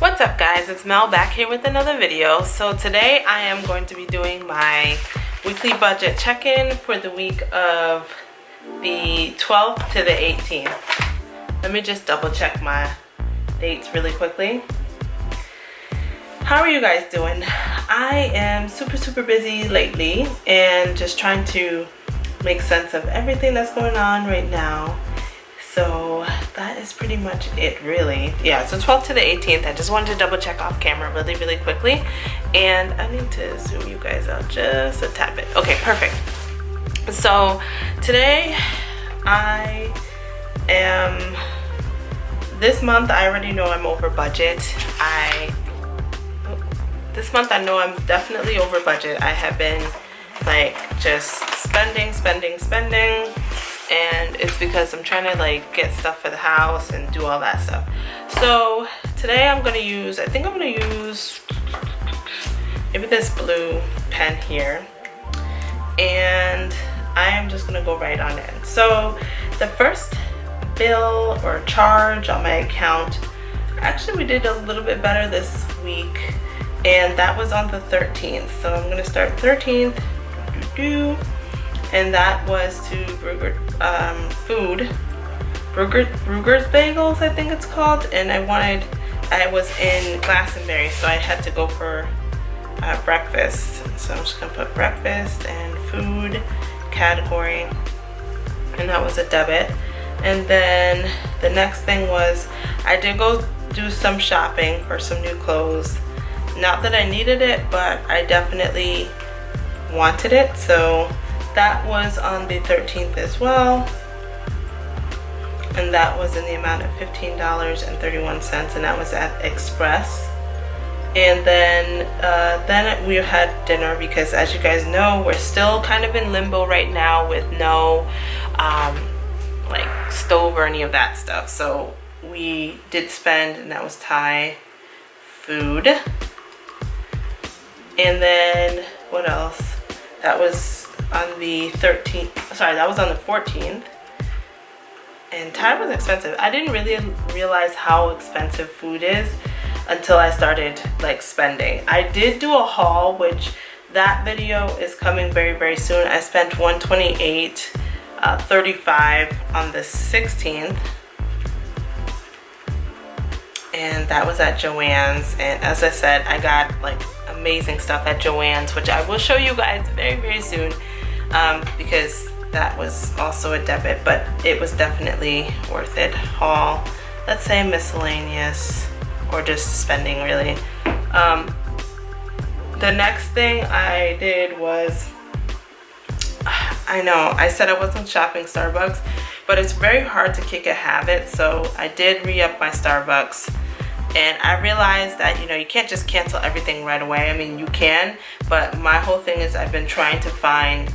What's up guys, it's Mel back here with another video. So today I am going to be doing my weekly budget check-in for the week of the 12th to the 18th. Let me just double check my dates really quickly. How are you guys doing? I am super busy lately and just trying to make sense of everything that's going on right now. So that is pretty much it really. Yeah, so 12th to the 18th. I just wanted to double check off camera really quickly. And I need to zoom you guys out just a tad bit. Okay, perfect. So today this month I already know I'm over budget. This month I know I'm definitely over budget. I have been like just spending, and it's because I'm trying to like get stuff for the house and do all that stuff. So today I'm gonna use, I think I'm gonna use maybe this blue pen here, and I am just gonna go right on in. So the first bill or charge on my account, actually we did a little bit better this week, and that was on the 13th. So I'm gonna start 13th, and that was to Bruegger's Bagels, I think it's called, and I was in Glastonbury, so I had to go for breakfast. So I'm just gonna put breakfast and food category, and that was a debit. And then the next thing was I did go do some shopping for some new clothes. Not that I needed it, but I definitely wanted it, so that was on the 13th as well, and that was in the amount of $15.31, and that was at Express. And then we had dinner, because as you guys know, we're still kind of in limbo right now with no like stove or any of that stuff. So we did spend, and that was Thai food. And then what else? That was on the 13th, sorry, that was on the 14th. And Thai was expensive. I didn't really realize how expensive food is until I started like spending. I did do a haul, which that video is coming very soon. I spent $128.35 on the 16th. And that was at Joann's, and as I said, I got like amazing stuff at Joann's, which I will show you guys very soon, because that was also a debit, but it was definitely worth it. Haul, let's say miscellaneous, or just spending really. The next thing I did was, I know I said I wasn't shopping Starbucks, but it's very hard to kick a habit, so I did re-up my Starbucks. And I realized that, you know, you can't just cancel everything right away. I mean, you can, but my whole thing is I've been trying to find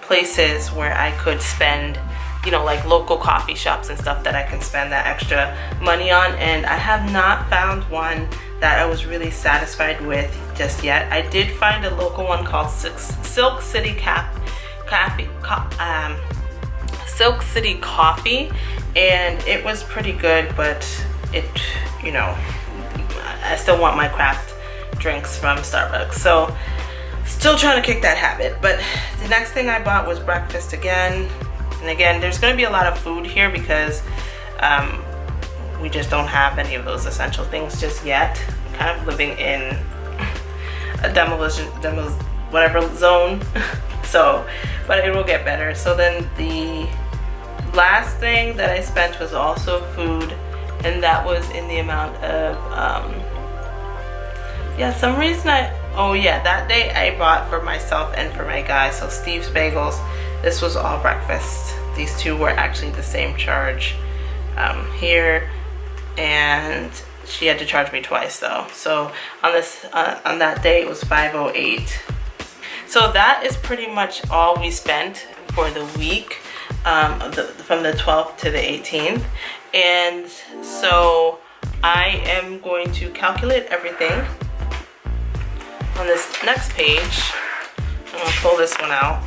places where I could spend, you know, like local coffee shops and stuff that I can spend that extra money on. And I have not found one that I was really satisfied with just yet. I did find a local one called Silk City Coffee, and it was pretty good, but it, you know, I still want my craft drinks from Starbucks, so still trying to kick that habit. But the next thing I bought was breakfast again, and again, there's going to be a lot of food here because we just don't have any of those essential things just yet. I'm kind of living in a whatever zone. So, but it will get better. So then the last thing that I spent was also food, and that was in the amount of that day I bought for myself and for my guy, so Steve's Bagels. This was all breakfast. These two were actually the same charge here, and she had to charge me twice though. So on this on that day it was $5.08. So that is pretty much all we spent for the week, from the 12th to the 18th. And so I am going to calculate everything on this next page. I'm going to pull this one out.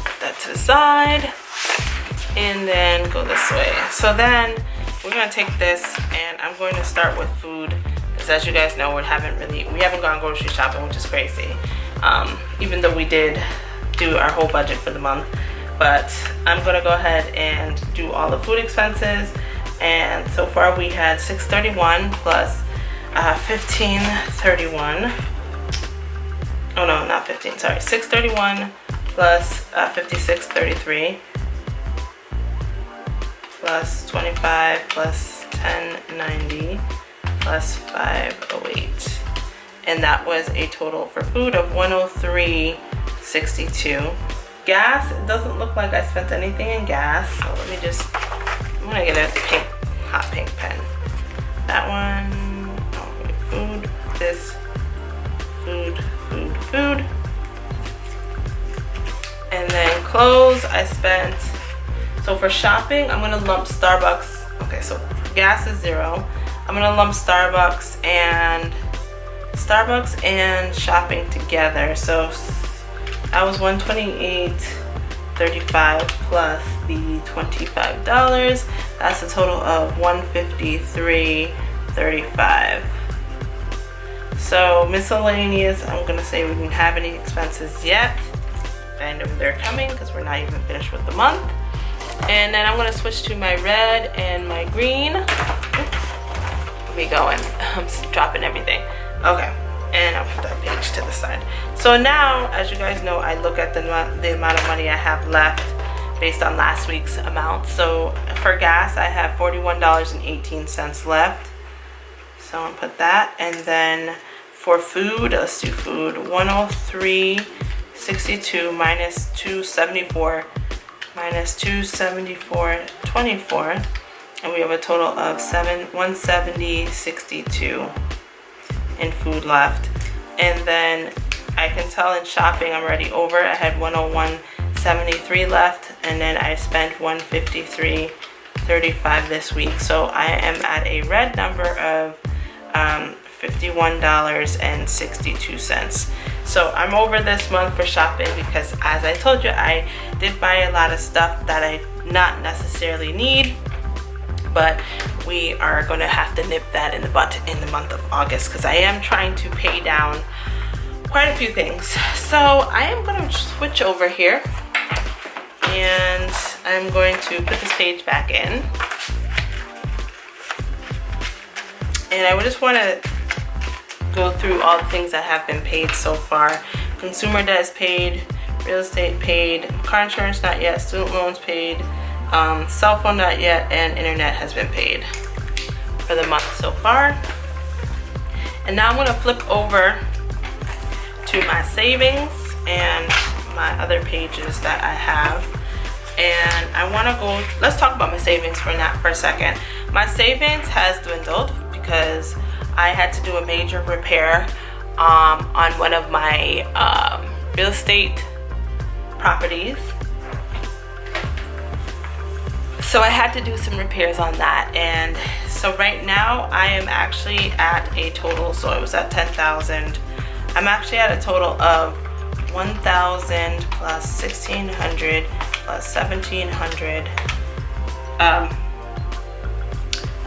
Put that to the side. And then go this way. So then we're gonna take this and I'm going to start with food, because as you guys know, we haven't gone grocery shopping, which is crazy. Even though we did do our whole budget for the month, but I'm gonna go ahead and do all the food expenses. And so far we had $631 plus 1531. Oh no, not 15, sorry. $631 plus 5633 plus 25 plus 1090 plus 508. And that was a total for food of $103.62. Gas, it doesn't look like I spent anything in gas. So let me just, I'm gonna get a hot pink pen. That one, oh, wait, food, this, food. And then clothes, I spent, so for shopping, I'm gonna lump Starbucks. Okay, so gas is $0. I'm gonna lump Starbucks and shopping together. So that was $128.35 plus the $25. That's a total of $153.35. So miscellaneous, I'm gonna say we didn't have any expenses yet. I know they're coming because we're not even finished with the month. And then I'm gonna switch to my red and my green. Let me go and I'm dropping everything. Okay, and I'll put that page to the side. So now, as you guys know, I look at the amount of money I have left based on last week's amount. So for gas, I have $41.18 left. So I'm gonna put that, and then for food, let's do food. $103.62 minus $274 minus $274.24, and we have a total of $170.62 in food left. And then I can tell in shopping I'm already over. I had $101.73 left, and then I spent $153.35 this week. So I am at a red number of $51.62. So I'm over this month for shopping because, as I told you, I did buy a lot of stuff that I not necessarily need, but we are going to have to nip that in the butt in the month of August, because I am trying to pay down quite a few things. So I am going to switch over here, and I'm going to put this page back in. And I would just want to go through all the things that have been paid so far. Consumer debt is paid, real estate paid, car insurance not yet, student loans paid, cell phone not yet, and internet has been paid for the month so far. And now I'm going to flip over to my savings and my other pages that I have. And I want to go, let's talk about my savings for a second. My savings has dwindled because I had to do a major repair on one of my real estate properties. So I had to do some repairs on that, and so right now I am actually at a total, so it was at 10,000. I'm actually at a total of 1,000 plus 1,600 plus 1,700,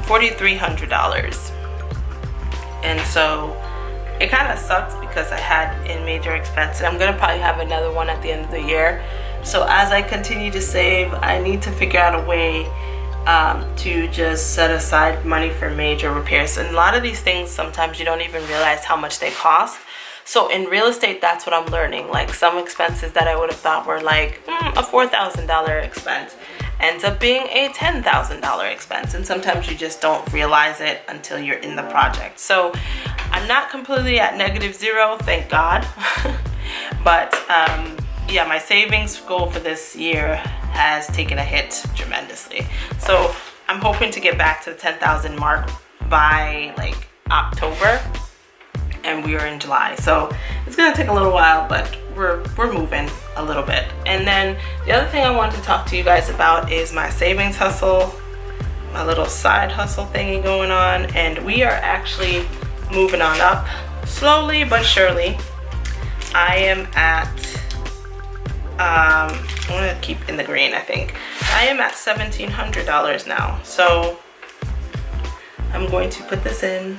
$4,300. And so it kind of sucks because I had in major expenses. I'm gonna probably have another one at the end of the year. So as I continue to save, I need to figure out a way to just set aside money for major repairs. And a lot of these things, sometimes you don't even realize how much they cost. So in real estate, that's what I'm learning. Like some expenses that I would have thought were like a $4,000 expense ends up being a $10,000 expense. And sometimes you just don't realize it until you're in the project. So I'm not completely at -0, thank God. But yeah, my savings goal for this year has taken a hit tremendously. So I'm hoping to get back to the 10,000 mark by like October, and we are in July. So it's gonna take a little while, but we're moving a little bit. And then the other thing I wanted to talk to you guys about is my savings hustle, my little side hustle thingy going on, and we are actually moving on up slowly but surely. I am at I'm gonna keep in the green, I think. I am at $1,700 now. So I'm going to put this in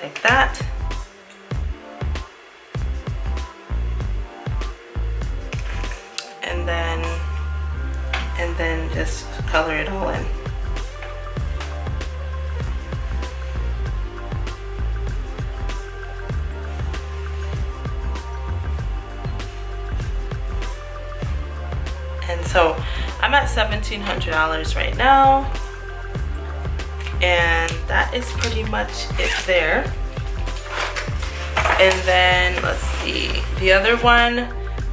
like that. And then just color it all in. And so I'm at $1,700 right now, and that is pretty much it there. And then let's see, the other one,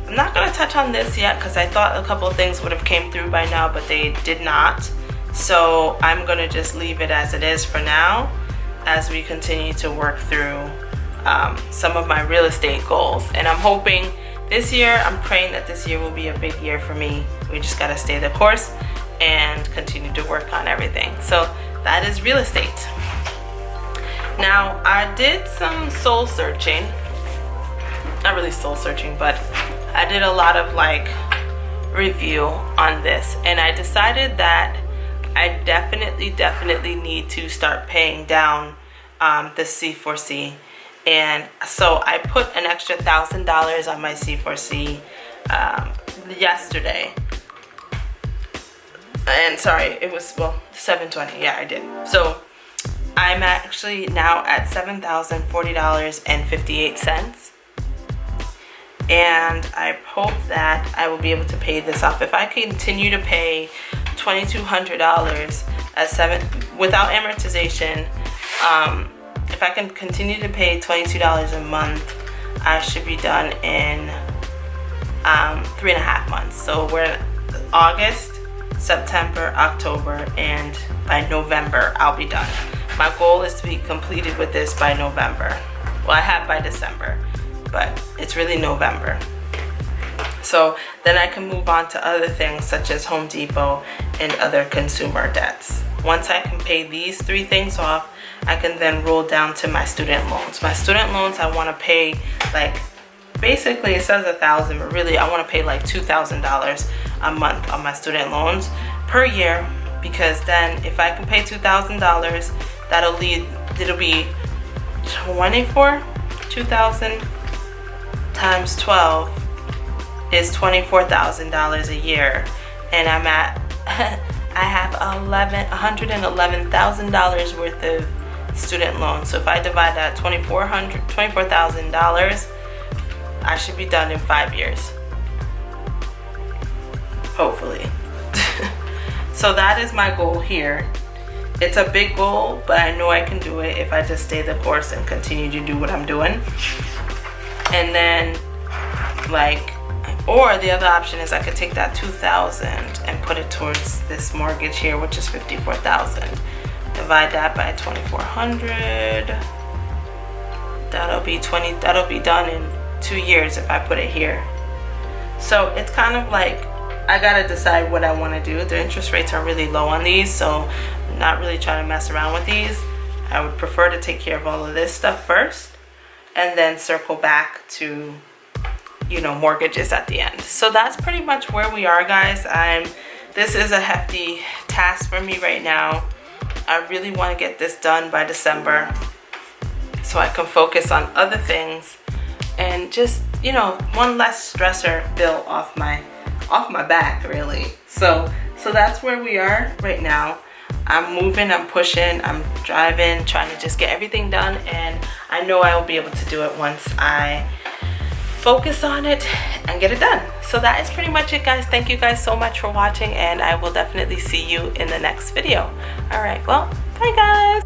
I'm not going to touch on this yet because I thought a couple of things would have came through by now, but they did not. So I'm going to just leave it as it is for now as we continue to work through some of my real estate goals. And I'm hoping this year, I'm praying that this year will be a big year for me. We just got to stay the course and continue to work on everything. So that is real estate. Now, I did some soul searching. Not really soul searching, but I did a lot of like review on this, and I decided that I definitely need to start paying down the C4C. And so I put an extra $1,000 on my C4C yesterday. And sorry, it was, well, $720. Yeah, I did. So I'm actually now at $7,040.58. And I hope that I will be able to pay this off. If I continue to pay $2,200 without amortization, if I can continue to pay $22 a month, I should be done in 3.5 months. So we're in August, September, October, and by November I'll be done. My goal is to be completed with this by November. Well, I have by December, but it's really November. So then I can move on to other things such as Home Depot and other consumer debts. Once I can pay these 3 things off, I can then roll down to my student loans. My student loans, I want to pay like, basically it says $1,000, but really I want to pay like $2,000 a month on my student loans per year, because then if I can pay $2,000, it'll be 2,000 times 12 is $24,000 a year, and I'm at I have $111,000 worth of student loans. So if I divide that $24,000, I should be done in 5 years, hopefully. So that is my goal here. It's a big goal, but I know I can do it if I just stay the course and continue to do what I'm doing. And then or the other option is I could take that $2,000 and put it towards this mortgage here, which is $54,000. Divide that by 2,400. That'll be done in 2 years if I put it here. So it's kind of like I gotta decide what I want to do. The interest rates are really low on these, so I'm not really trying to mess around with these. I would prefer to take care of all of this stuff first and then circle back to, you know, mortgages at the end. So that's pretty much where we are, guys. This is a hefty task for me right now. I really want to get this done by December so I can focus on other things and just, you know, one less stressor bill off my back, really. So that's where we are right now. I'm moving, I'm pushing, I'm driving, trying to just get everything done, and I know I will be able to do it once I focus on it and get it done. So that is pretty much it, guys. Thank you guys so much for watching, and I will definitely see you in the next video. All right, well, bye guys.